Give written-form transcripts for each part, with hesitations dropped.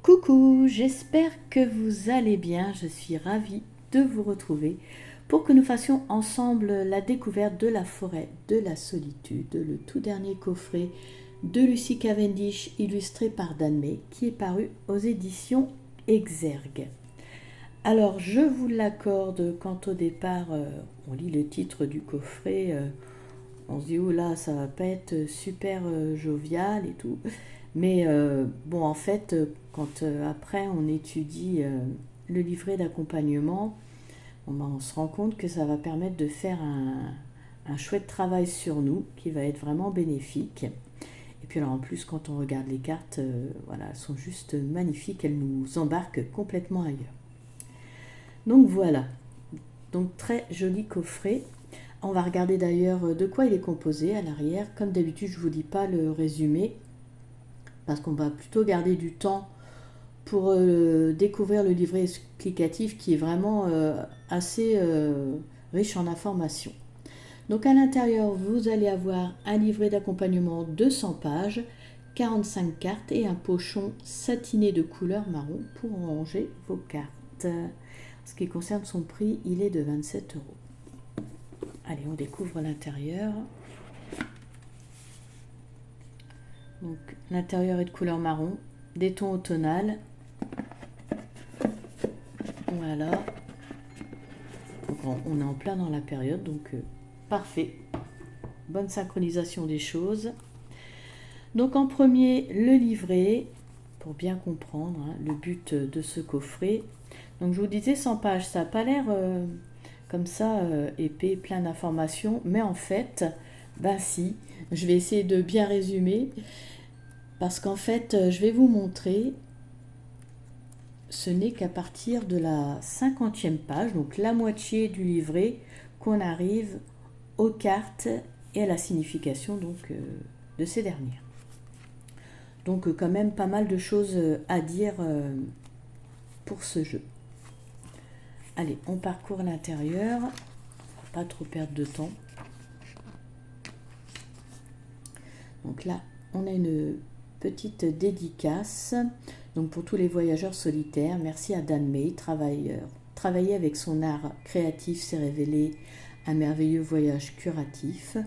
Coucou, j'espère que vous allez bien. Je suis ravie de vous retrouver pour que nous fassions ensemble la découverte de La forêt de la solitude, le tout dernier coffret de Lucy Cavendish illustré par Dan May qui est paru aux éditions Exergue. Alors je vous l'accorde quand au départ on lit le titre du coffret, on se dit oh là ça va pas être super jovial et tout. Mais bon, en fait, quand après on étudie le livret d'accompagnement, bon, ben, on se rend compte que ça va permettre de faire un chouette travail sur nous qui va être vraiment bénéfique. Et puis alors en plus, quand on regarde les cartes, voilà, elles sont juste magnifiques, elles nous embarquent complètement ailleurs. Donc voilà, donc très joli coffret. On va regarder d'ailleurs de quoi il est composé à l'arrière. Comme d'habitude, je ne vous dis pas le résumé, parce qu'on va plutôt garder du temps pour découvrir le livret explicatif qui est vraiment assez riche en informations. Donc à l'intérieur, vous allez avoir un livret d'accompagnement de 100 pages, 45 cartes et un pochon satiné de couleur marron pour ranger vos cartes. En ce qui concerne son prix, il est de 27 euros. Allez, on découvre l'intérieur. Donc l'intérieur est de couleur marron, des tons automnales. Voilà. Donc, on est en plein dans la période, donc parfait. Bonne synchronisation des choses. Donc en premier, le livret, pour bien comprendre le but de ce coffret. Donc je vous disais 100 pages, ça n'a pas l'air comme ça épais, plein d'informations, mais en fait, ben si, je vais essayer de bien résumer. Parce qu'en fait, je vais vous montrer, ce n'est qu'à partir de la 50e page, donc la moitié du livret, qu'on arrive aux cartes et à la signification donc, de ces dernières. Donc quand même pas mal de choses à dire pour ce jeu. Allez, on parcourt l'intérieur, pas trop perdre de temps. Donc là, on a une petite dédicace. Donc pour tous les voyageurs solitaires, merci à Dan May, travailler avec son art créatif s'est révélé un merveilleux voyage curatif.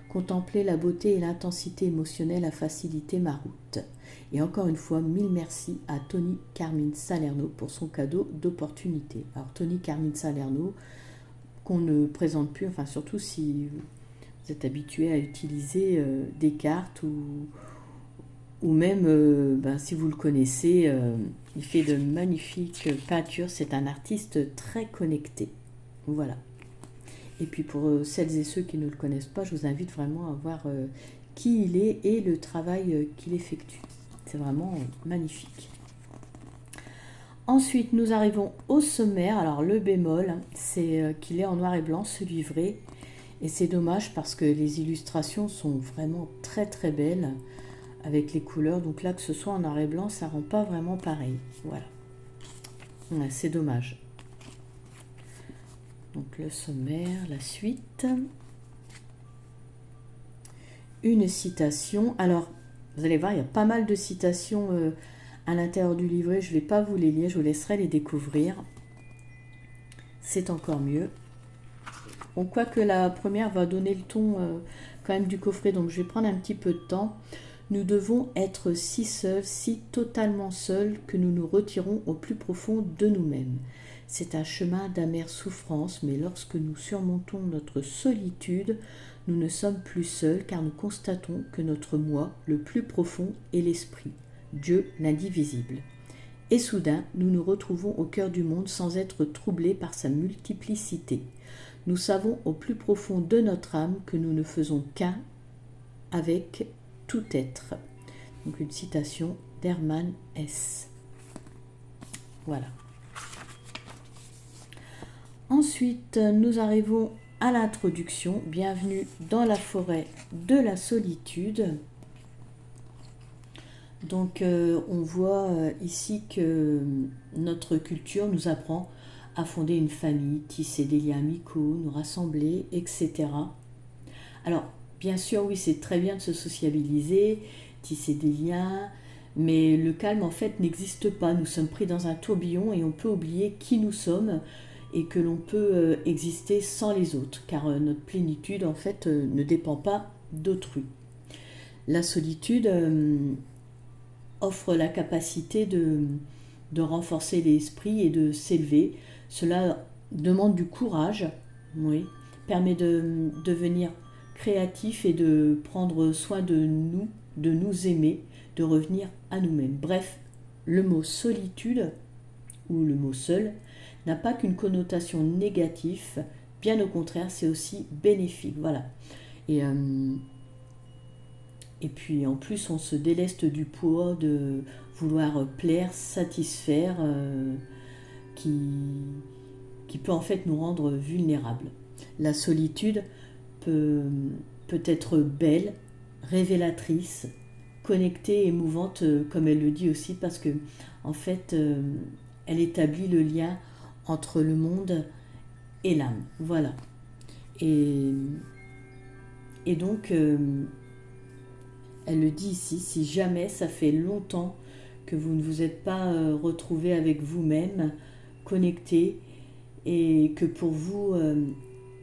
Contempler la beauté et l'intensité émotionnelle a facilité ma route. Et encore une fois, mille merci à Tony Carmine Salerno pour son cadeau d'opportunité. Alors Tony Carmine Salerno, qu'on ne présente plus, enfin surtout si vous êtes habitué à utiliser des cartes ou même si vous le connaissez, il fait de magnifiques peintures, c'est un artiste très connecté. Voilà. Et puis pour celles et ceux qui ne le connaissent pas, je vous invite vraiment à voir qui il est et le travail qu'il effectue. C'est vraiment magnifique. Ensuite, nous arrivons au sommaire. Alors le bémol, c'est qu'il est en noir et blanc, ce livret. Et c'est dommage parce que les illustrations sont vraiment très très belles avec les couleurs. Donc là, que ce soit en noir et blanc, ça rend pas vraiment pareil. Voilà. Ouais, c'est dommage. Donc le sommaire, la suite. Une citation. Alors, vous allez voir, il y a pas mal de citations à l'intérieur du livret. Je ne vais pas vous les lire, je vous laisserai les découvrir. C'est encore mieux. Bon, quoique la première va donner le ton quand même du coffret, donc je vais prendre un petit peu de temps. Nous devons être si seuls, si totalement seuls, que nous nous retirons au plus profond de nous-mêmes. C'est un chemin d'amère souffrance, mais lorsque nous surmontons notre solitude, nous ne sommes plus seuls, car nous constatons que notre moi, le plus profond, est l'esprit, Dieu l'indivisible. Et soudain, nous nous retrouvons au cœur du monde sans être troublés par sa multiplicité. Nous savons au plus profond de notre âme que nous ne faisons qu'un avec tout être. Donc une citation d'Hermann Hesse. Voilà. Ensuite, nous arrivons à l'introduction. Bienvenue dans la forêt de la solitude. Donc on voit ici que notre culture nous apprend à fonder une famille, tisser des liens amicaux, nous rassembler, etc. Alors, bien sûr, oui, c'est très bien de se sociabiliser, tisser des liens, Mais le calme en fait n'existe pas. Nous sommes pris dans un tourbillon et on peut oublier qui nous sommes et que l'on peut exister sans les autres, car notre plénitude en fait ne dépend pas d'autrui. La solitude offre la capacité de renforcer l'esprit et de s'élever. Cela demande du courage, oui, permet de devenir créatif et de prendre soin de nous aimer, de revenir à nous-mêmes. Bref, le mot solitude, ou le mot seul, n'a pas qu'une connotation négative, bien au contraire, c'est aussi bénéfique. Voilà. Et puis en plus, on se déleste du poids de vouloir plaire, satisfaire, qui peut en fait nous rendre vulnérables. La solitude peut être belle, révélatrice, connectée, émouvante, comme elle le dit aussi, parce que en fait, elle établit le lien entre le monde et l'âme. Voilà. Et donc, elle le dit ici, si jamais ça fait longtemps que vous ne vous êtes pas retrouvé avec vous-même, connecté, et que pour vous,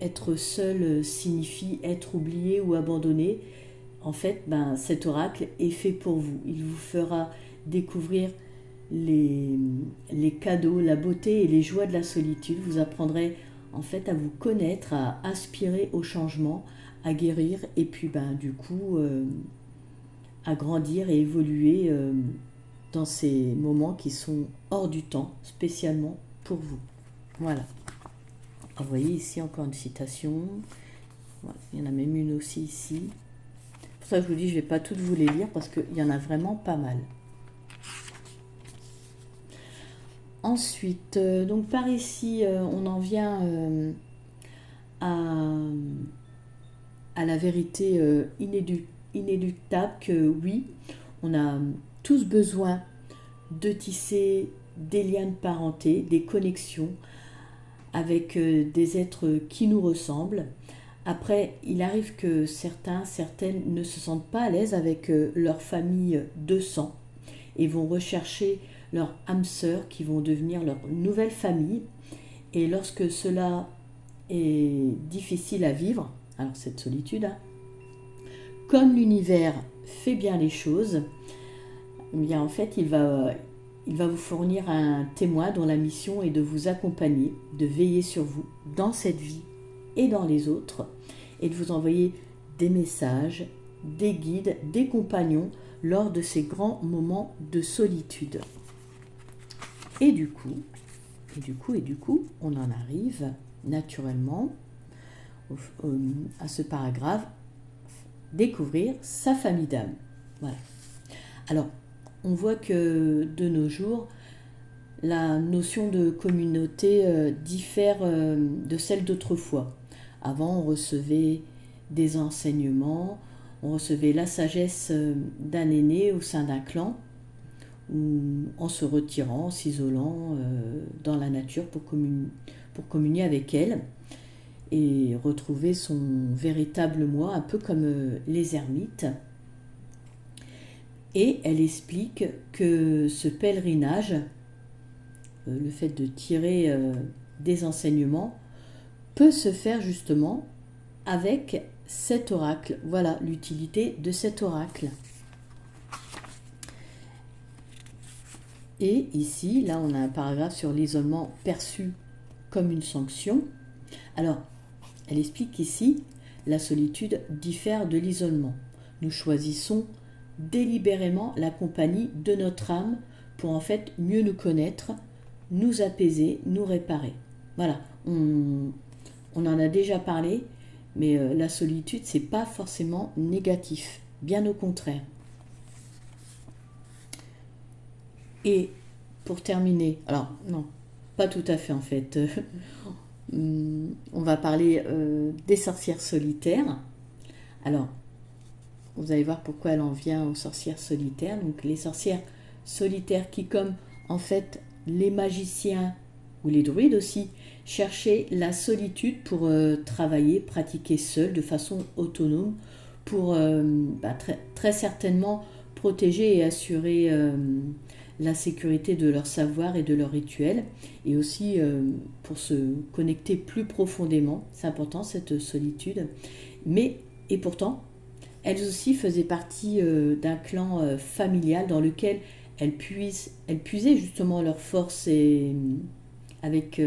être seul signifie être oublié ou abandonné, en fait, cet oracle est fait pour vous. Il vous fera découvrir les cadeaux, la beauté et les joies de la solitude. Vous apprendrez en fait à vous connaître, à aspirer au changement, à guérir et puis du coup à grandir et évoluer dans ces moments qui sont hors du temps, spécialement pour vous. Voilà. Vous voyez ici encore une citation. Voilà. Il y en a même une aussi ici. Pour ça, je vous dis, je ne vais pas toutes vous les lire parce qu'il y en a vraiment pas mal. Ensuite, donc par ici, on en vient à la vérité inéluctable que oui, on a tous besoin de tisser des liens de parenté, des connexions avec des êtres qui nous ressemblent. Après, il arrive que certaines ne se sentent pas à l'aise avec leur famille de sang et vont rechercher leur âme sœur qui vont devenir leur nouvelle famille. Et lorsque cela est difficile à vivre, alors cette solitude, comme l'univers fait bien les choses, eh bien en fait il va vous fournir un témoin dont la mission est de vous accompagner, de veiller sur vous dans cette vie et dans les autres, et de vous envoyer des messages, des guides, des compagnons lors de ces grands moments de solitude. Et du coup, on en arrive naturellement à ce paragraphe, découvrir sa famille d'âme. Voilà. Alors, on voit que de nos jours, la notion de communauté diffère de celle d'autrefois. Avant, on recevait des enseignements, on recevait la sagesse d'un aîné au sein d'un clan, ou en se retirant, en s'isolant dans la nature pour communier avec elle et retrouver son véritable moi, un peu comme les ermites. Et elle explique que ce pèlerinage, le fait de tirer des enseignements, peut se faire justement avec cet oracle. Voilà l'utilité de cet oracle. Et ici, là, on a un paragraphe sur l'isolement perçu comme une sanction. Alors, elle explique qu'ici, la solitude diffère de l'isolement. Nous choisissons délibérément la compagnie de notre âme pour en fait mieux nous connaître, nous apaiser, nous réparer. Voilà, on en a déjà parlé, mais la solitude, c'est pas forcément négatif, bien au contraire. Et pour terminer, alors non, pas tout à fait en fait, on va parler des sorcières solitaires. Alors, vous allez voir pourquoi elle en vient aux sorcières solitaires. Donc les sorcières solitaires qui, comme en fait les magiciens ou les druides aussi, cherchaient la solitude pour travailler, pratiquer seul de façon autonome, pour très certainement protéger et assurer la sécurité de leur savoir et de leur rituel, et aussi pour se connecter plus profondément. C'est important cette solitude. Mais, et pourtant, elles aussi faisaient partie d'un clan familial dans lequel elles puisaient justement leur force et avec,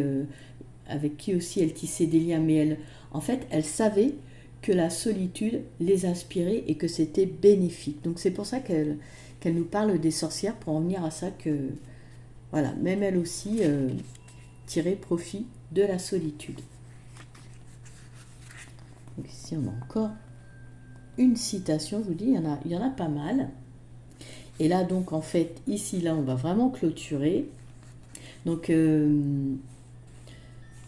avec qui aussi elles tissaient des liens. Mais en fait, elles savaient que la solitude les inspirait et que c'était bénéfique. Donc c'est pour ça qu'elle nous parle des sorcières, pour en venir à ça que, voilà, même elles aussi tiraient profit de la solitude. Donc ici on a encore une citation, je vous dis, il y en a pas mal. Et là donc en fait, ici là on va vraiment clôturer. Donc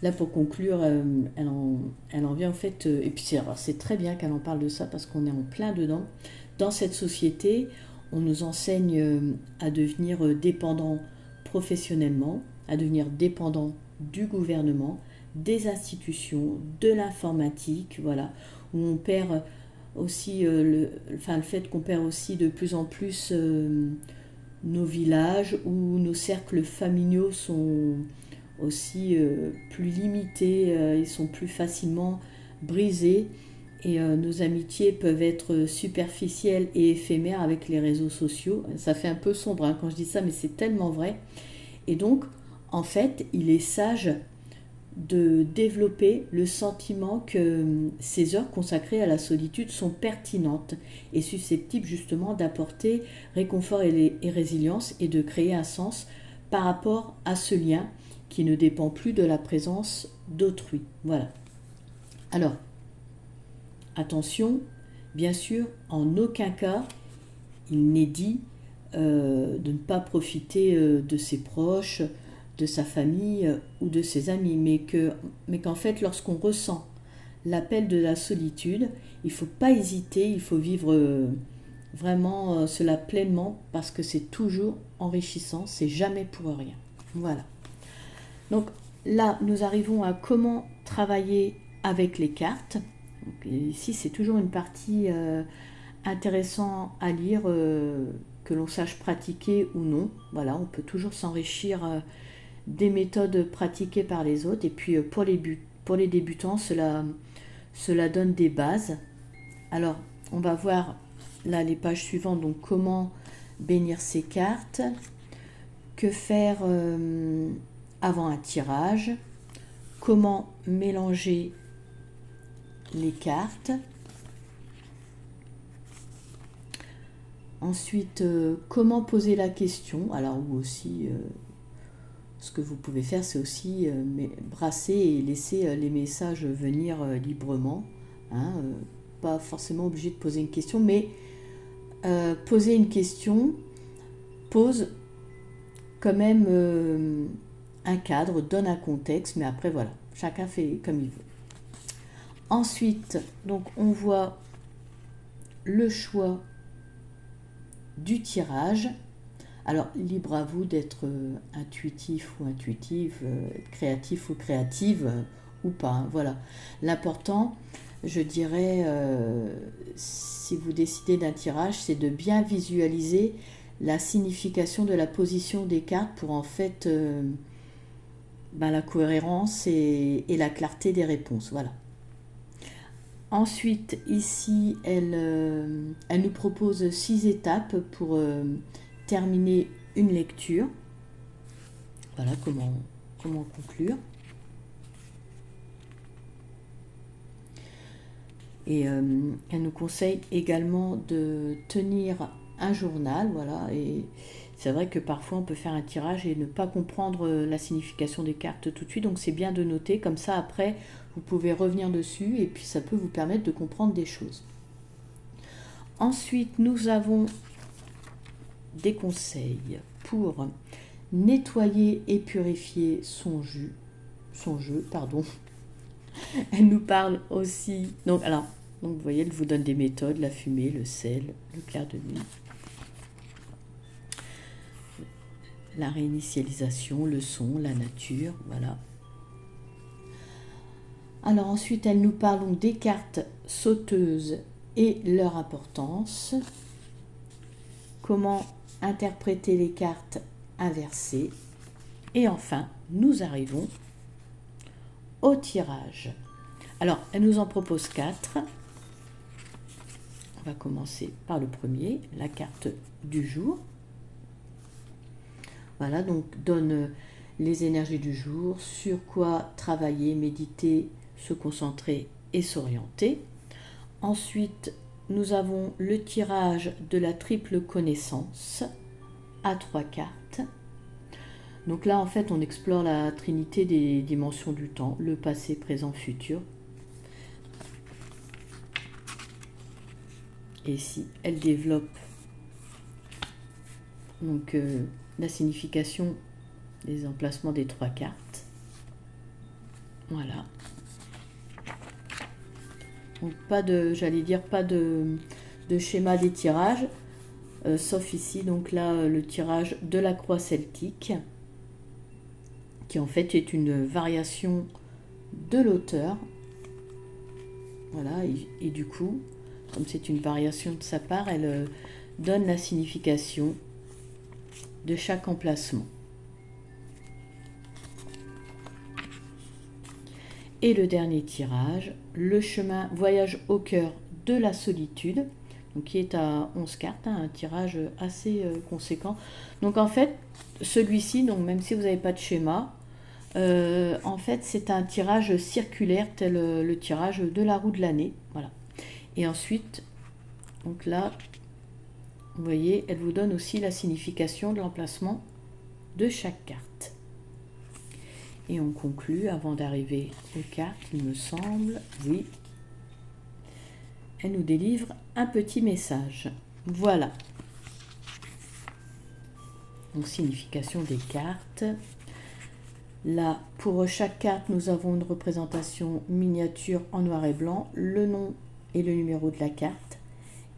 là pour conclure, elle en vient en fait, et puis c'est très bien qu'elle en parle de ça parce qu'on est en plein dedans. Dans cette société, on nous enseigne à devenir dépendant professionnellement, à devenir dépendant du gouvernement, des institutions, de l'informatique, voilà, où on perd aussi le fait qu'on perd aussi de plus en plus nos villages, où nos cercles familiaux sont aussi plus limités, ils sont plus facilement brisés, et nos amitiés peuvent être superficielles et éphémères avec les réseaux sociaux. Ça fait un peu sombre hein, quand je dis ça, mais c'est tellement vrai. Et donc, en fait, il est sage de développer le sentiment que ces heures consacrées à la solitude sont pertinentes et susceptibles justement d'apporter réconfort et résilience, et de créer un sens par rapport à ce lien qui ne dépend plus de la présence d'autrui. Voilà. Alors, attention, bien sûr, en aucun cas il n'est dit de ne pas profiter de ses proches, de sa famille ou de ses amis, mais qu'en fait, lorsqu'on ressent l'appel de la solitude, il ne faut pas hésiter, il faut vivre vraiment cela pleinement, parce que c'est toujours enrichissant, c'est jamais pour rien. Voilà. Donc là, nous arrivons à comment travailler avec les cartes. Donc, ici, c'est toujours une partie intéressante à lire, que l'on sache pratiquer ou non. Voilà, on peut toujours s'enrichir des méthodes pratiquées par les autres. Et puis pour les débutants, cela donne des bases. Alors, on va voir là les pages suivantes, donc comment bénir ses cartes, que faire avant un tirage, comment mélanger les cartes. Ensuite, comment poser la question. Alors, ou aussi, ce que vous pouvez faire, c'est aussi brasser et laisser les messages venir librement. Hein, pas forcément obligé de poser une question, mais poser une question pose quand même un cadre, donne un contexte, mais après voilà, chacun fait comme il veut. Ensuite, donc on voit le choix du tirage. Alors, libre à vous d'être intuitif ou intuitive, créatif ou créative, ou pas. Hein, voilà. L'important, je dirais, si vous décidez d'un tirage, c'est de bien visualiser la signification de la position des cartes pour en fait la cohérence et la clarté des réponses. Voilà. Ensuite, ici, elle nous propose 6 étapes pour terminer une lecture. Voilà comment conclure. Et elle nous conseille également de tenir un journal. Voilà, et c'est vrai que parfois on peut faire un tirage et ne pas comprendre la signification des cartes tout de suite. Donc c'est bien de noter, comme ça après vous pouvez revenir dessus et puis ça peut vous permettre de comprendre des choses. Ensuite, nous avons des conseils pour nettoyer et purifier son jeu. Elle nous parle aussi. Donc vous voyez, elle vous donne des méthodes: la fumée, le sel, le clair de nuit, la réinitialisation, le son, la nature, voilà. Alors ensuite, elle nous parle donc des cartes sauteuses et leur importance. comment interpréter les cartes inversées. Et enfin, nous arrivons au tirage. Alors, elle nous en propose 4. On va commencer par le premier, la carte du jour. Voilà, donc donne les énergies du jour, sur quoi travailler, méditer, se concentrer et s'orienter. Ensuite, nous avons le tirage de la triple connaissance à 3 cartes. Donc là, en fait, on explore la trinité des dimensions du temps, le passé, présent, futur. Et ici, elle développe donc la signification des emplacements des 3 cartes. Voilà. Donc pas de, j'allais dire, pas de schéma des tirages, sauf ici, donc là, le tirage de la croix celtique, qui en fait est une variation de l'auteur. Voilà, et du coup, comme c'est une variation de sa part, elle donne la signification de chaque emplacement. Et le dernier tirage, le chemin voyage au cœur de la solitude, donc qui est à 11 cartes, hein, un tirage assez conséquent. Donc en fait, celui-ci, donc même si vous n'avez pas de schéma, en fait c'est un tirage circulaire tel le tirage de la roue de l'année. Voilà. Et ensuite, donc là, vous voyez, elle vous donne aussi la signification de l'emplacement de chaque carte. Et on conclut, avant d'arriver aux cartes, il me semble, oui, elle nous délivre un petit message. Voilà. Donc, signification des cartes. Là, pour chaque carte, nous avons une représentation miniature en noir et blanc, le nom et le numéro de la carte,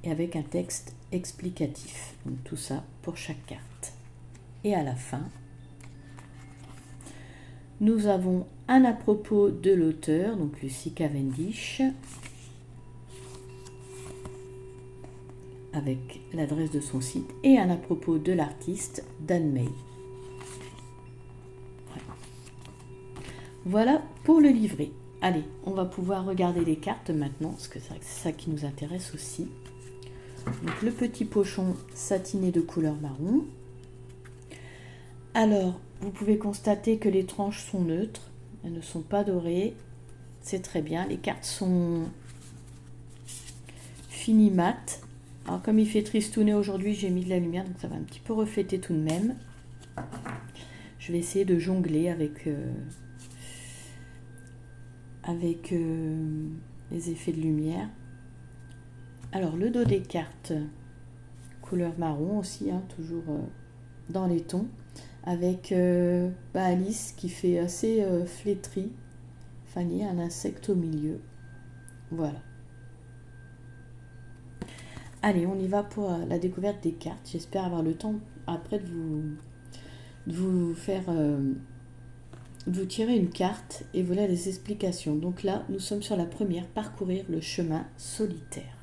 et avec un texte explicatif. Donc, tout ça pour chaque carte. Et à la fin, nous avons un à propos de l'auteur, donc Lucy Cavendish, avec l'adresse de son site, et un à propos de l'artiste, Dan May. Voilà pour le livret. Allez, on va pouvoir regarder les cartes maintenant, parce que c'est ça qui nous intéresse aussi. Donc le petit pochon satiné de couleur marron. Alors, vous pouvez constater que les tranches sont neutres, elles ne sont pas dorées, c'est très bien. Les cartes sont fini mat. Alors comme il fait tristounet aujourd'hui, j'ai mis de la lumière, donc ça va un petit peu refléter tout de même. Je vais essayer de jongler avec les effets de lumière. Alors le dos des cartes, couleur marron aussi, hein, toujours dans les tons, avec Alice qui fait assez flétrie, Fanny, un insecte au milieu. Voilà. Allez, on y va pour la découverte des cartes. J'espère avoir le temps après de vous faire de vous tirer une carte et voilà les explications. Donc là, nous sommes sur la première, parcourir le chemin solitaire.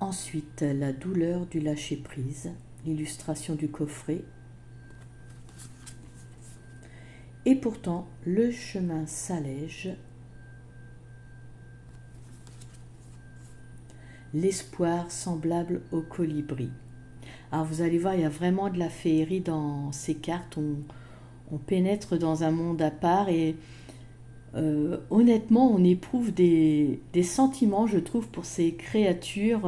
Ensuite, la douleur du lâcher-prise, l'illustration du coffret. Et pourtant, le chemin s'allège. L'espoir semblable au colibri. Alors vous allez voir, il y a vraiment de la féerie dans ces cartes. On pénètre dans un monde à part et honnêtement, on éprouve des sentiments, je trouve, pour ces créatures.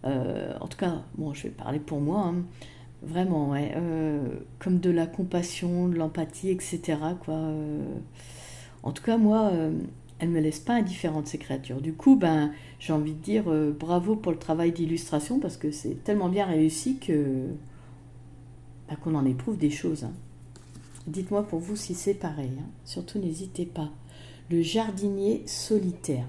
En tout cas, bon, je vais parler pour moi, hein, vraiment, ouais, comme de la compassion, de l'empathie, etc. Quoi. En tout cas, moi, elles ne me laissent pas indifférente, ces créatures. Du coup, ben, j'ai envie de dire bravo pour le travail d'illustration parce que c'est tellement bien réussi que ben, qu'on en éprouve des choses. Hein. Dites-moi pour vous si c'est pareil. Hein. Surtout, n'hésitez pas. Le jardinier solitaire.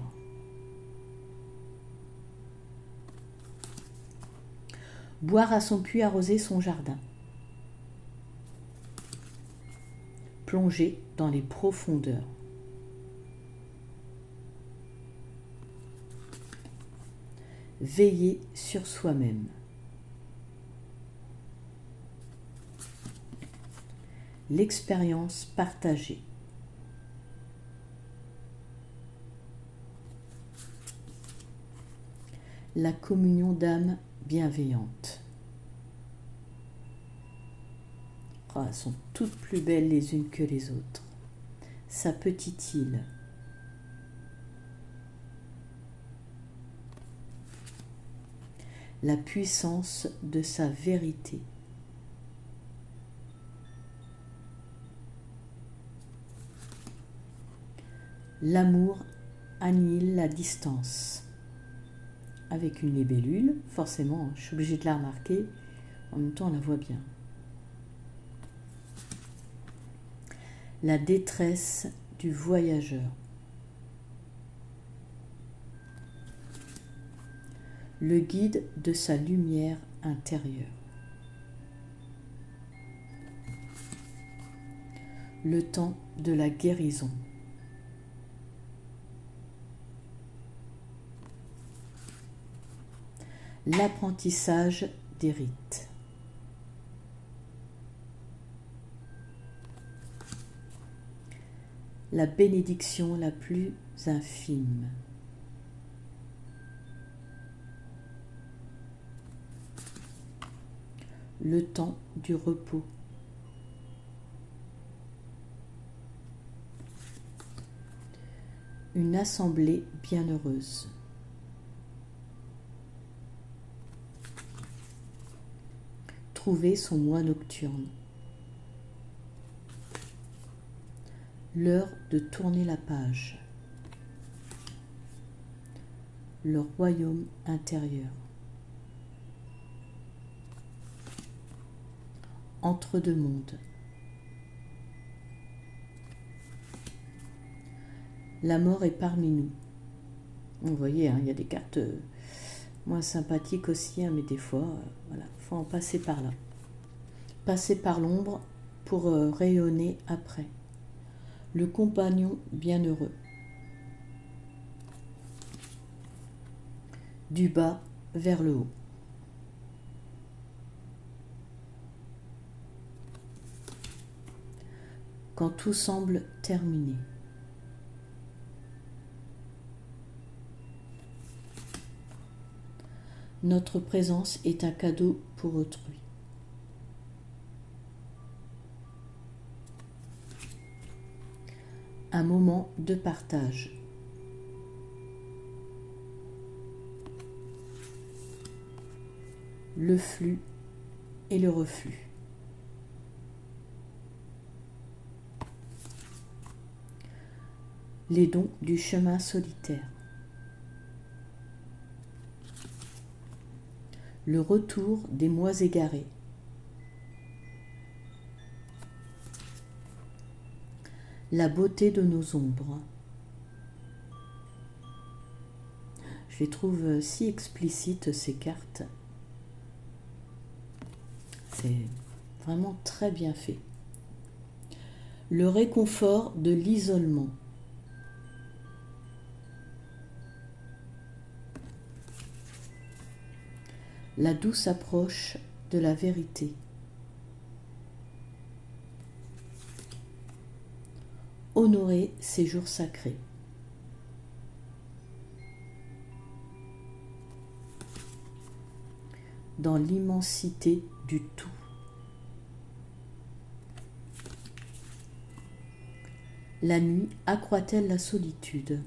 Boire à son puits, arroser son jardin. Plonger dans les profondeurs. veiller sur soi-même. L'expérience partagée. La communion d'âmes bienveillantes. Oh, elles sont toutes plus belles les unes que les autres. Sa petite île. La puissance de sa vérité. L'amour annihile la distance. Avec une libellule, forcément, je suis obligée de la remarquer, en même temps on la voit bien. La détresse du voyageur. Le guide de sa lumière intérieure. Le temps de la guérison. L'apprentissage des rites. La bénédiction la plus infime. Le temps du repos. Une assemblée bienheureuse. Trouver son moi nocturne. L'heure de tourner la page. Le royaume intérieur. Entre deux mondes. La mort est parmi nous. Vous voyez, hein, il y a des cartes moins sympathiques aussi, hein, mais des fois, voilà, faut en passer par là. Passer par l'ombre pour rayonner après. Le compagnon bienheureux. Du bas vers le haut. Quand tout semble terminé. Notre présence est un cadeau pour autrui. Un moment de partage. Le flux et le reflux. Les dons du chemin solitaire. Le retour des mois égarés. La beauté de nos ombres. Je les trouve si explicites ces cartes. C'est vraiment très bien fait. Le réconfort de l'isolement. La douce approche de la vérité. Honorer ces jours sacrés. Dans l'immensité du tout. La nuit accroît-elle la solitude?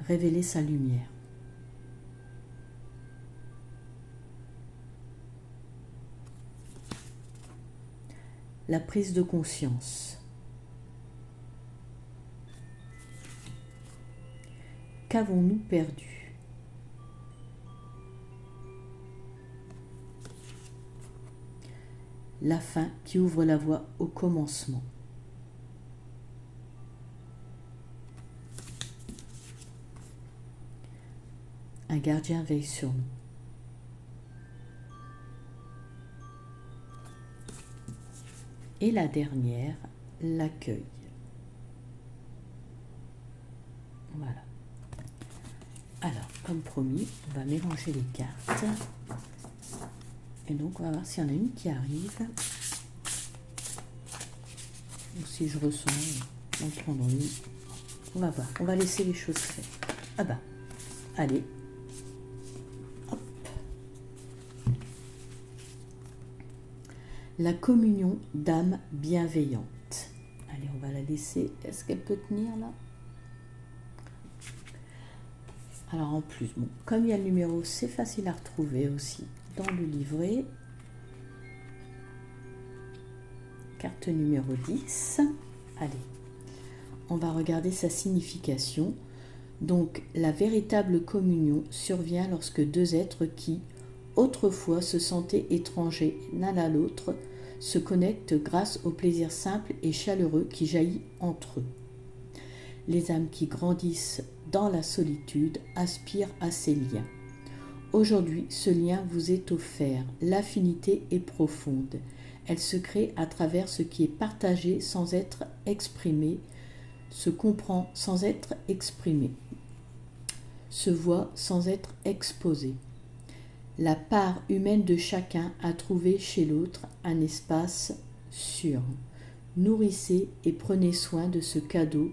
Révéler sa lumière. La prise de conscience. Qu'avons-nous perdu? La fin qui ouvre la voie au commencement. Un gardien veille sur nous. Et la dernière, l'accueil. Alors, comme promis, on va mélanger les cartes. Et donc, on va voir s'il y en a une qui arrive. Ou si je ressens, on va prendre une. On va voir. On va laisser les choses faire. Ah bah, allez. Hop. La communion d'âme bienveillante. Allez, on va la laisser. Est-ce qu'elle peut tenir là? Alors en plus, bon, comme il y a le numéro, c'est facile à retrouver aussi dans le livret. Carte numéro 10. Allez, on va regarder sa signification. Donc, la véritable communion survient lorsque deux êtres qui, autrefois, se sentaient étrangers l'un à l'autre, se connectent grâce au plaisir simple et chaleureux qui jaillit entre eux. Les âmes qui grandissent dans la solitude aspirent à ces liens. Aujourd'hui, ce lien vous est offert. L'affinité est profonde. Elle se crée à travers ce qui est partagé sans être exprimé, se comprend sans être exprimé, se voit sans être exposé. La part humaine de chacun a trouvé chez l'autre un espace sûr. Nourrissez et prenez soin de ce cadeau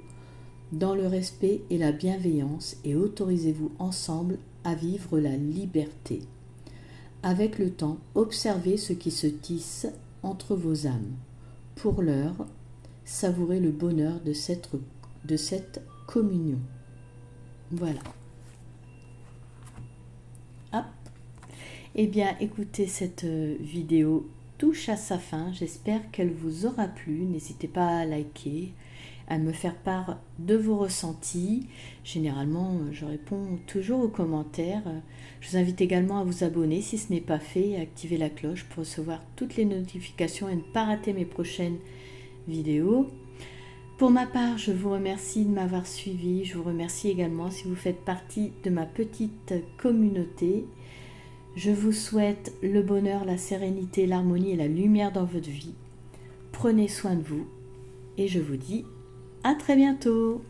dans le respect et la bienveillance et autorisez-vous ensemble à vivre la liberté. Avec le temps, observez ce qui se tisse entre vos âmes. Pour l'heure, savourez le bonheur de cette communion. Voilà. Hop. Eh bien, écoutez, cette vidéo touche à sa fin. J'espère qu'elle vous aura plu. N'hésitez pas à liker, à me faire part de vos ressentis. Généralement, je réponds toujours aux commentaires. Je vous invite également à vous abonner si ce n'est pas fait et à activer la cloche pour recevoir toutes les notifications et ne pas rater mes prochaines vidéos. Pour ma part, je vous remercie de m'avoir suivi. Je vous remercie également si vous faites partie de ma petite communauté. Je vous souhaite le bonheur, la sérénité, l'harmonie et la lumière dans votre vie. Prenez soin de vous et je vous dis à très bientôt.